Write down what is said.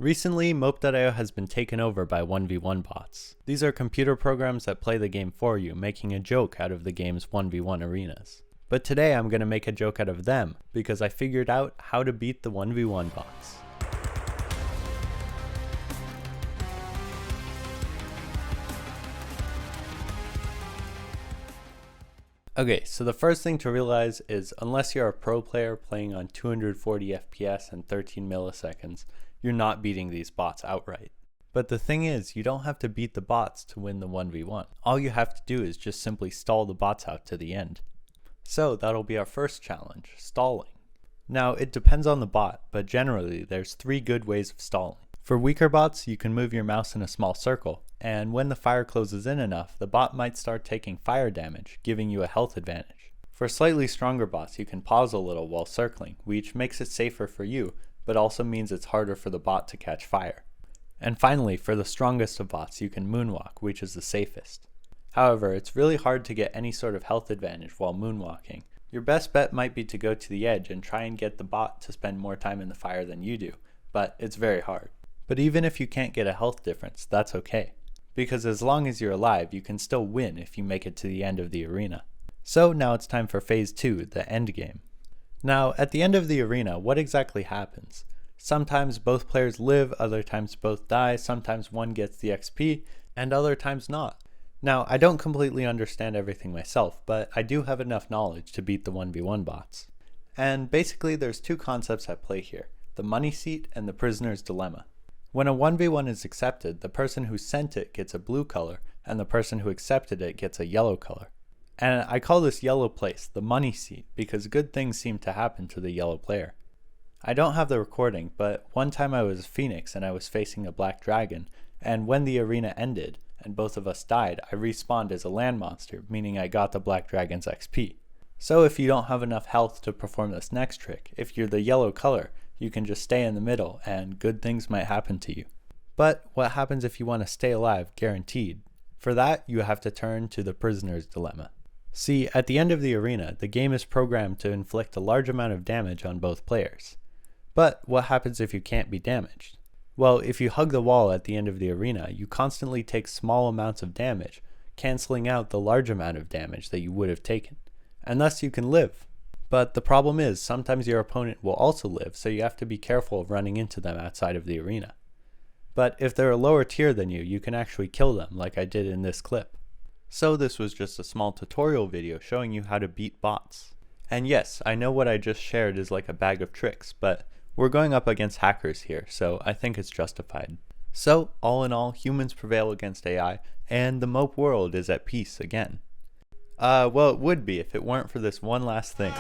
Recently, mope.io has been taken over by 1v1 bots. These are computer programs that play the game for you, making a joke out of the game's 1v1 arenas. But today I'm going to make a joke out of them, because I figured out how to beat the 1v1 bots. Okay, so the first thing to realize is unless you're a pro player playing on 240 FPS and 13 milliseconds, you're not beating these bots outright. But the thing is, you don't have to beat the bots to win the 1v1. All you have to do is just simply stall the bots out to the end. So that'll be our first challenge, stalling. Now it depends on the bot, but generally there's 3 good ways of stalling. For weaker bots, you can move your mouse in a small circle, and when the fire closes in enough, the bot might start taking fire damage, giving you a health advantage. For slightly stronger bots, you can pause a little while circling, which makes it safer for you, but also means it's harder for the bot to catch fire. And finally, for the strongest of bots, you can moonwalk, which is the safest. However, it's really hard to get any sort of health advantage while moonwalking. Your best bet might be to go to the edge and try and get the bot to spend more time in the fire than you do, but it's very hard. But even if you can't get a health difference, that's okay. Because as long as you're alive, you can still win if you make it to the end of the arena. So now it's time for phase 2, the endgame. Now, at the end of the arena, what exactly happens? Sometimes both players live, other times both die, sometimes one gets the XP, and other times not. Now, I don't completely understand everything myself, but I do have enough knowledge to beat the 1v1 bots. And basically there's 2 concepts at play here, the money seat and the prisoner's dilemma. When a 1v1 is accepted, the person who sent it gets a blue color, and the person who accepted it gets a yellow color. And I call this yellow place the money seat because good things seem to happen to the yellow player. I don't have the recording, but one time I was a phoenix and I was facing a black dragon, and when the arena ended and both of us died, I respawned as a land monster, meaning I got the black dragon's XP. So if you don't have enough health to perform this next trick, if you're the yellow color, you can just stay in the middle and good things might happen to you. But what happens if you want to stay alive guaranteed? For that, you have to turn to the prisoner's dilemma. See, at the end of the arena, the game is programmed to inflict a large amount of damage on both players. But what happens if you can't be damaged? Well, if you hug the wall at the end of the arena, you constantly take small amounts of damage, canceling out the large amount of damage that you would have taken. And thus you can live. But the problem is, sometimes your opponent will also live, so you have to be careful of running into them outside of the arena. But if they're a lower tier than you, you can actually kill them, like I did in this clip. So this was just a small tutorial video showing you how to beat bots. And yes, I know what I just shared is like a bag of tricks, but we're going up against hackers here, so I think it's justified. So, all in all, humans prevail against AI, and the mope world is at peace again. Well, it would be if it weren't for this one last thing.